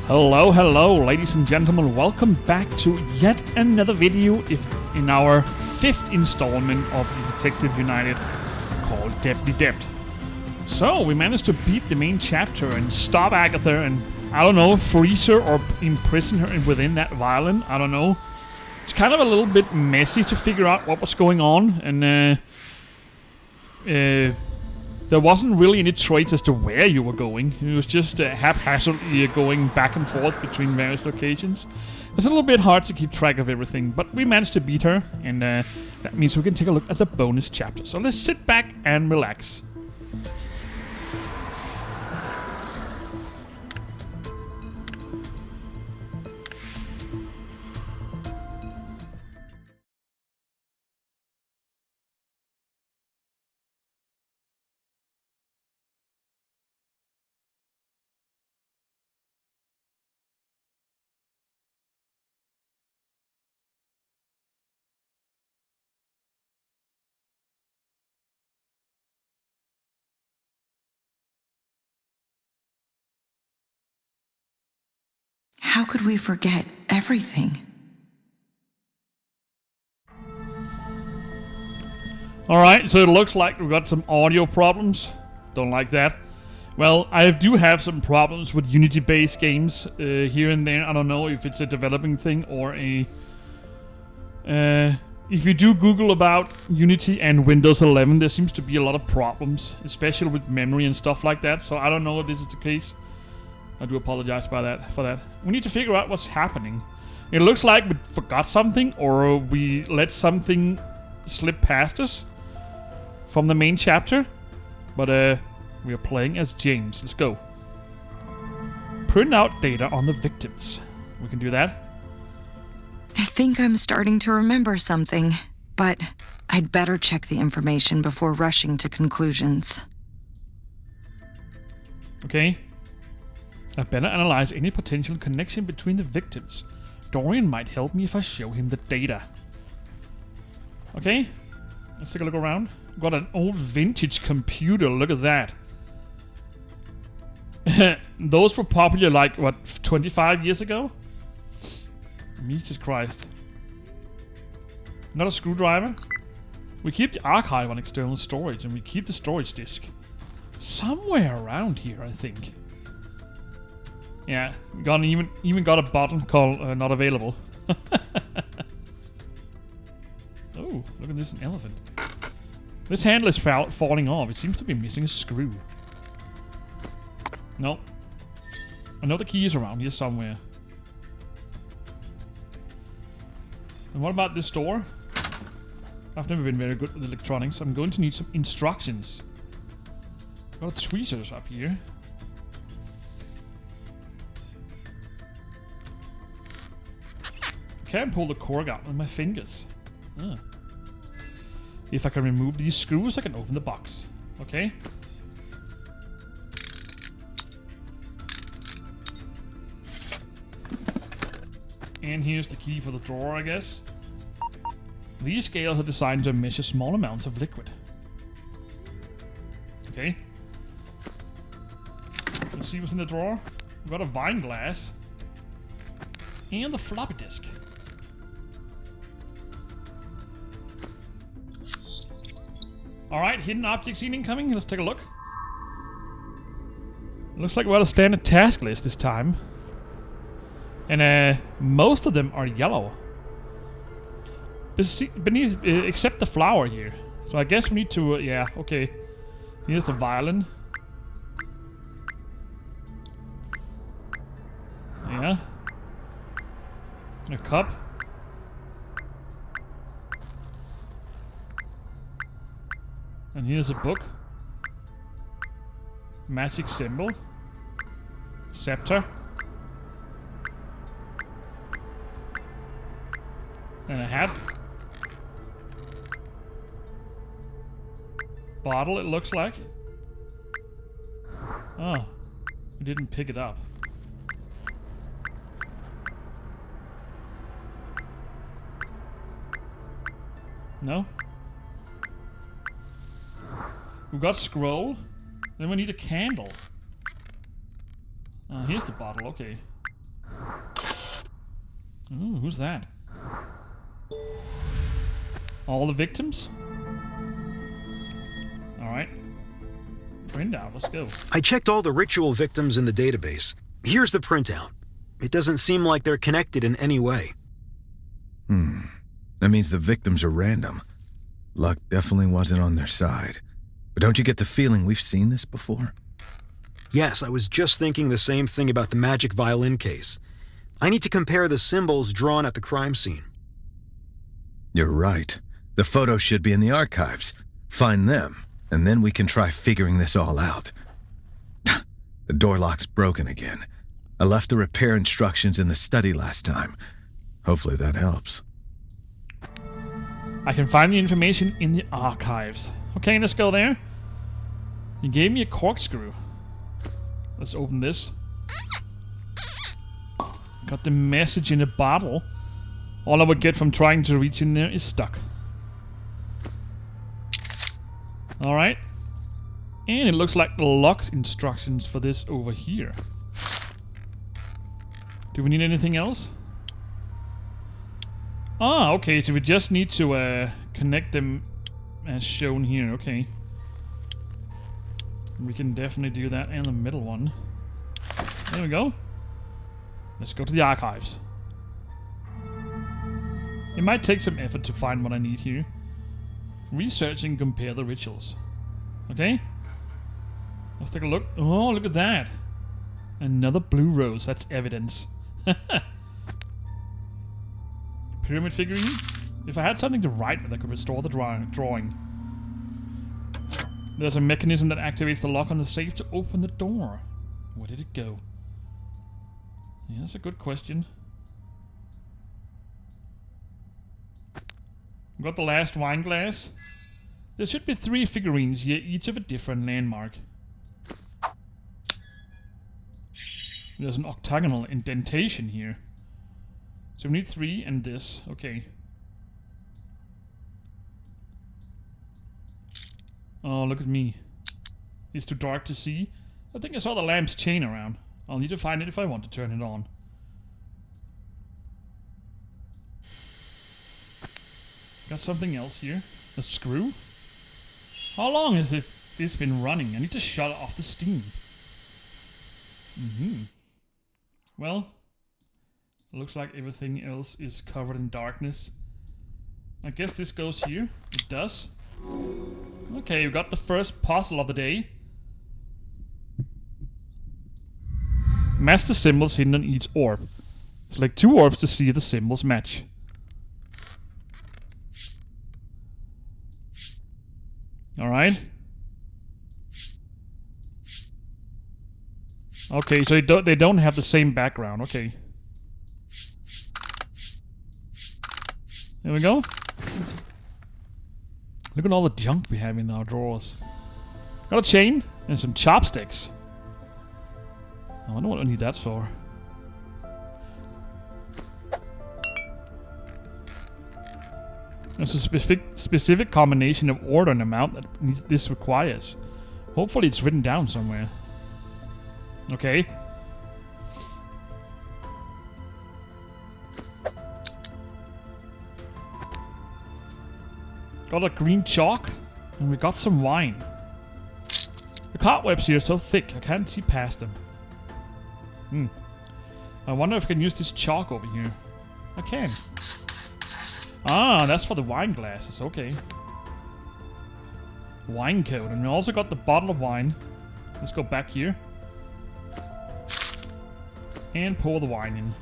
Hello, hello, ladies and gentlemen. Welcome back to yet another video in our 5th installment of the Detective United called Deadly Debt. So, we managed to beat the main chapter and stop Agatha and, I don't know, freeze her or imprison her within that violin. I don't know. It's kind of a little bit messy to figure out what was going on, and there wasn't really any traits as to where you were going. It was just haphazardly going back and forth between various locations. It's a little bit hard to keep track of everything, but we managed to beat her, and that means we can take a look at the bonus chapter. So let's sit back and relax. How could we forget everything? Alright, so it looks like we've got some audio problems. Don't like that. Well, I do have some problems with Unity-based games here and there. I don't know if it's a developing thing or a... if you do Google about Unity and Windows 11, there seems to be a lot of problems, especially with memory and stuff like that. So I don't know if this is the case. I do apologize for that. We need to figure out what's happening. It looks like we forgot something, or we let something slip past us from the main chapter. But we are playing as James. Let's go. Print out data on the victims. We can do that. I think I'm starting to remember something, but I'd better check the information before rushing to conclusions. Okay. I better analyze any potential connection between the victims. Dorian might help me if I show him the data. Okay, let's take a look around. Got an old vintage computer, look at that. Those were popular like, what, 25 years ago? Jesus Christ. Not a screwdriver. We keep the archive on external storage, and we keep the storage disk. Somewhere around here, I think. Yeah, we got even got a button called not available. Oh, look at this, an elephant. This handle is falling off. It seems to be missing a screw. Nope. I know the key is around here somewhere. And what about this door? I've never been very good with electronics. I'm going to need some instructions. Got tweezers up here. Can't pull the cork out with my fingers. Ah. If I can remove these screws, I can open the box. Okay. And here's the key for the drawer, I guess. These scales are designed to measure small amounts of liquid. Okay. Let's see what's in the drawer. We've got a wine glass. And the floppy disk. Alright, hidden object seen incoming. Let's take a look. Looks like we got a standard task list this time. And most of them are yellow. Beneath, except the flower here. So I guess we need to, yeah, okay. Here's the violin. Yeah. A cup. And here's a book. Magic symbol. Scepter. And a hat. Bottle, it looks like. Oh. We didn't pick it up. No? We got scroll. Then we need a candle. Here's the bottle, okay. Ooh, who's that? All the victims? Alright. Printout, let's go. I checked all the ritual victims in the database. Here's the printout. It doesn't seem like they're connected in any way. That means the victims are random. Luck definitely wasn't on their side. But don't you get the feeling we've seen this before? Yes, I was just thinking the same thing about the magic violin case. I need to compare the symbols drawn at the crime scene. You're right. The photos should be in the archives. Find them, and then we can try figuring this all out. The door lock's broken again. I left the repair instructions in the study last time. Hopefully that helps. I can find the information in the archives. Okay, let's go there. You gave me a corkscrew. Let's open this. Got the message in a bottle. All I would get from trying to reach in there is stuck. Alright. And it looks like the lock instructions for this over here. Do we need anything else? Ah, okay, so we just need to connect them as shown here, okay. We can definitely do that, and the middle one. There we go. Let's go to the archives. It might take some effort to find what I need here. Research and compare the rituals. Okay? Let's take a look. Oh, look at that. Another blue rose, that's evidence. Pyramid figurine? If I had something to write with, I could restore the drawing. There's a mechanism that activates the lock on the safe to open the door. Where did it go? Yeah, that's a good question. We got the last wine glass. There should be 3 figurines here, each of a different landmark. There's an octagonal indentation here. So we need 3 and this. Okay. Oh, look at me. It's too dark to see. I think I saw the lamp's chain around. I'll need to find it if I want to turn it on. Got something else here. A screw? How long has this been running? I need to shut off the steam. Well, it looks like everything else is covered in darkness. I guess this goes here. It does. Okay, we got the first puzzle of the day. Match the symbols hidden on each orb. Select 2 orbs to see if the symbols match. Alright. Okay, so they don't have the same background. Okay. There we go. Look at all the junk we have in our drawers. Got a chain and some chopsticks. I wonder what I need that for. There's a specific combination of order and amount that this requires. Hopefully it's written down somewhere. Okay. Got a green chalk, and we got some wine. The cobwebs here are so thick, I can't see past them. I wonder if I can use this chalk over here. I can. Ah, that's for the wine glasses, okay. Wine code, and we also got the bottle of wine. Let's go back here. And pour the wine in.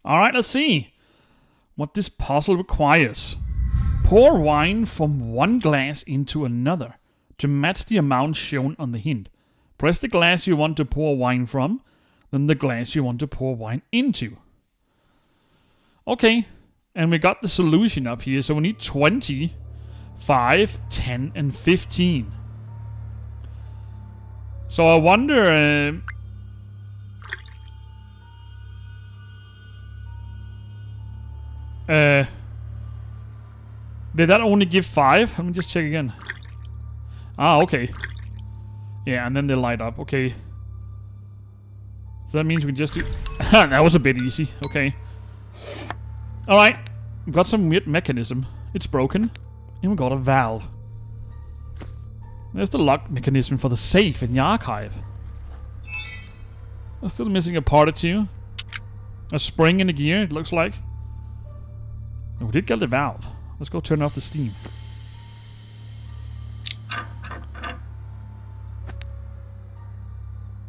Alright, let's see what this puzzle requires. Pour wine from one glass into another to match the amount shown on the hint. Press the glass you want to pour wine from, then the glass you want to pour wine into. Okay, And we got the solution up here, so we need 20, 5, 10, and 15. So I wonder... did that only give 5? Let me just check again. Ah, okay. Yeah, and then they light up. Okay. So that means we can just do... That was a bit easy. Okay. Alright. We've got some weird mechanism. It's broken. And we got a valve. There's the lock mechanism for the safe in the archive. I'm still missing a part or two. A spring in the gear, it looks like. And we did get the valve. Let's go turn off the steam.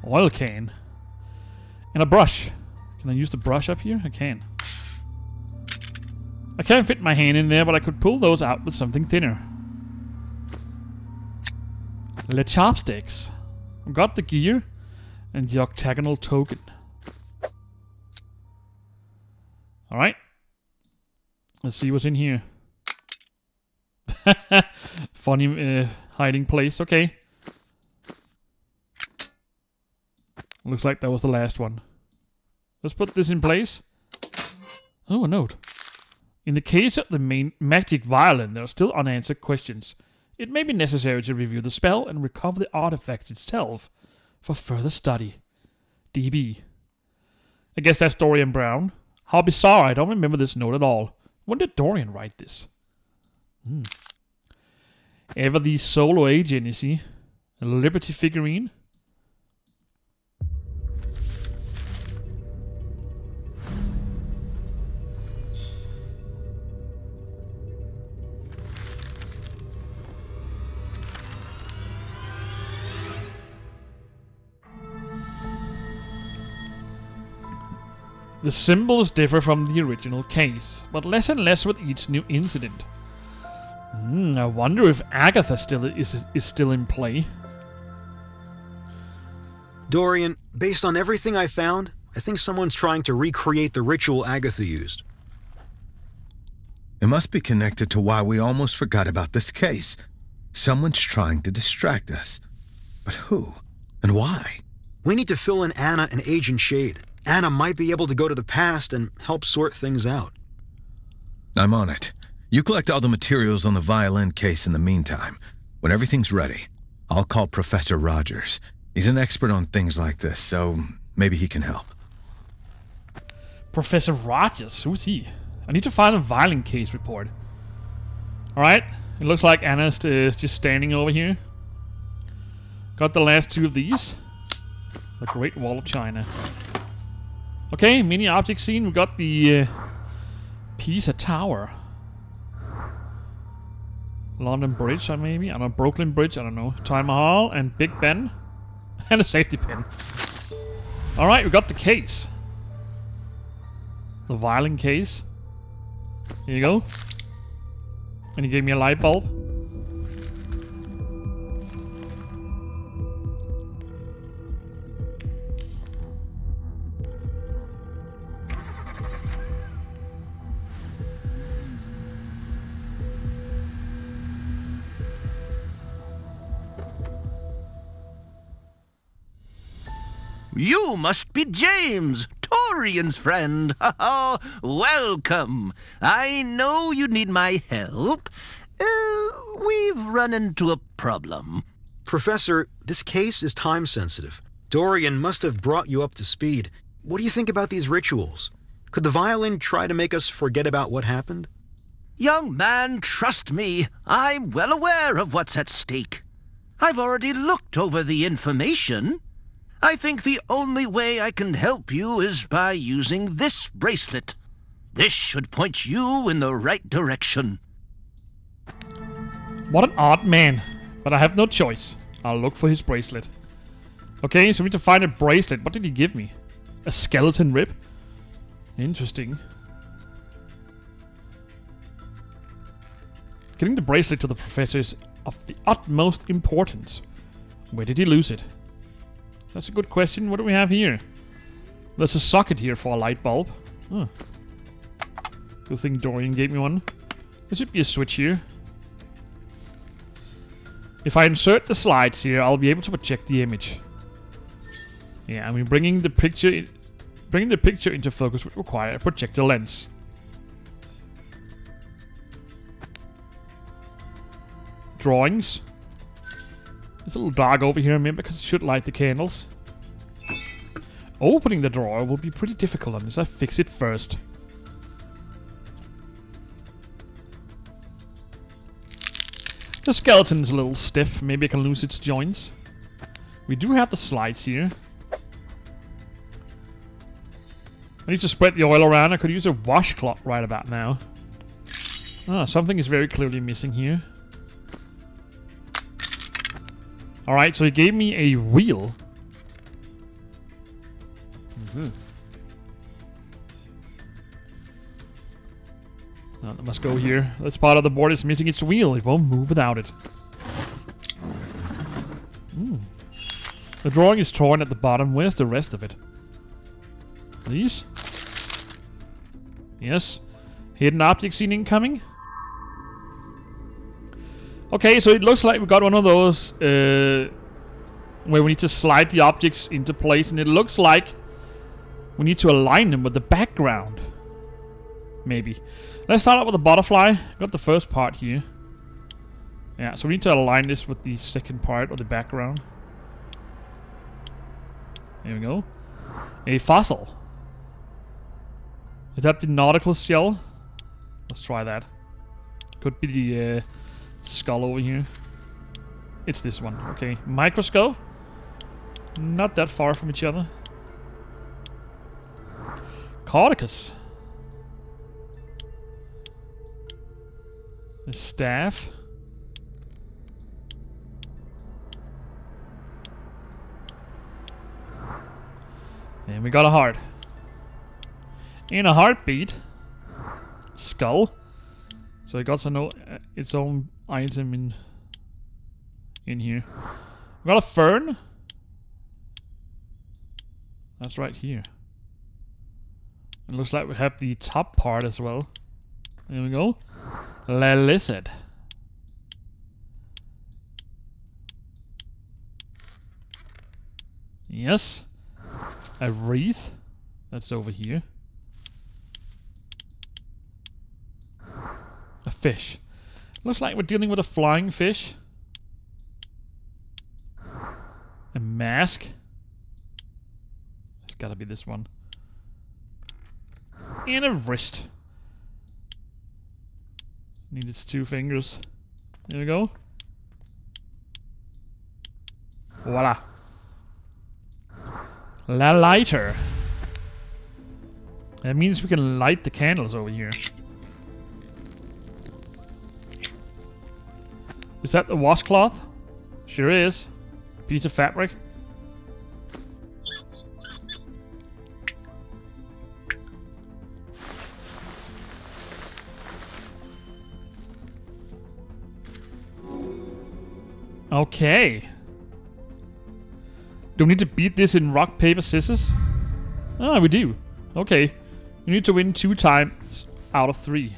Oil can. And a brush. Can I use the brush up here? I can. I can't fit my hand in there, but I could pull those out with something thinner. The chopsticks. I've got the gear and the octagonal token. Alright. Let's see what's in here. Funny hiding place. Okay. Looks like that was the last one. Let's put this in place. Oh, a note. In the case of the main magic violin, there are still unanswered questions. It may be necessary to review the spell and recover the artifact itself for further study. DB. I guess that's Dorian Brown. How bizarre, I don't remember this note at all. When did Dorian write this? Ever the solo agent, is he? A Liberty figurine? The symbols differ from the original case, but less and less with each new incident. I wonder if Agatha is still in play. Dorian, based on everything I found, I think someone's trying to recreate the ritual Agatha used. It must be connected to why we almost forgot about this case. Someone's trying to distract us. But who? And why? We need to fill in Anna and Agent Shade. Anna might be able to go to the past and help sort things out. I'm on it. You collect all the materials on the violin case in the meantime. When everything's ready, I'll call Professor Rogers. He's an expert on things like this, so maybe he can help. Professor Rogers? Who's he? I need to find a violin case report. Alright, it looks like Anna's just standing over here. Got the last 2 of these. The Great Wall of China. Okay, mini object scene. We got the Pisa Tower. London Bridge, maybe? I don't know, Brooklyn Bridge, I don't know. Taj Mahal and Big Ben. And a safety pin. Alright, we got the case. The violin case. Here you go. And he gave me a light bulb. You must be James, Dorian's friend. Welcome. I know you need my help. We've run into a problem. Professor, this case is time sensitive. Dorian must have brought you up to speed. What do you think about these rituals? Could the violin try to make us forget about what happened? Young man, trust me. I'm well aware of what's at stake. I've already looked over the information. I think the only way I can help you is by using this bracelet. This should point you in the right direction. What an odd man. But I have no choice. I'll look for his bracelet. Okay, so we need to find a bracelet. What did he give me? A skeleton rib? Interesting. Getting the bracelet to the professor is of the utmost importance. Where did he lose it? That's a good question. What do we have here? There's a socket here for a light bulb. Oh. Good thing Dorian gave me one. There should be a switch here. If I insert the slides here, I'll be able to project the image. Yeah, I mean, bringing the picture into focus would require a projector lens. Drawings. It's a little dark over here, remember, because it should light the candles. Opening the drawer will be pretty difficult unless I fix it first. The skeleton's a little stiff. Maybe I can lose its joints. We do have the slides here. I need to spread the oil around. I could use a washcloth right about now. Ah, something is very clearly missing here. Alright, so he gave me a wheel. That must go here. This part of the board is missing its wheel. It won't move without it. The drawing is torn at the bottom. Where's the rest of it? These? Yes. Hidden object seen incoming. Okay, so it looks like we got one of those where we need to slide the objects into place, and it looks like we need to align them with the background. Maybe. Let's start out with the butterfly. Got the first part here. Yeah, so we need to align this with the second part of the background. There we go. A fossil. Is that the nautical shell? Let's try that. Could be the skull over here. It's this one. Okay. Microscope. Not that far from each other. Cordicus. The staff. And we got a heart. And a heartbeat. Skull. So it got to know its own item in here. We got a fern. That's right here. It looks like we have the top part as well. There we go. La lizard. Yes. A wreath. That's over here. A fish. Looks like we're dealing with a flying fish. A mask. It's gotta be this one. And a wrist. Need its 2 fingers. There we go. Voila. La lighter. That means we can light the candles over here. Is that the washcloth? Sure is. Piece of fabric. Okay. Do we need to beat this in rock, paper, scissors? Ah, we do. Okay. You need to win 2 times out of 3.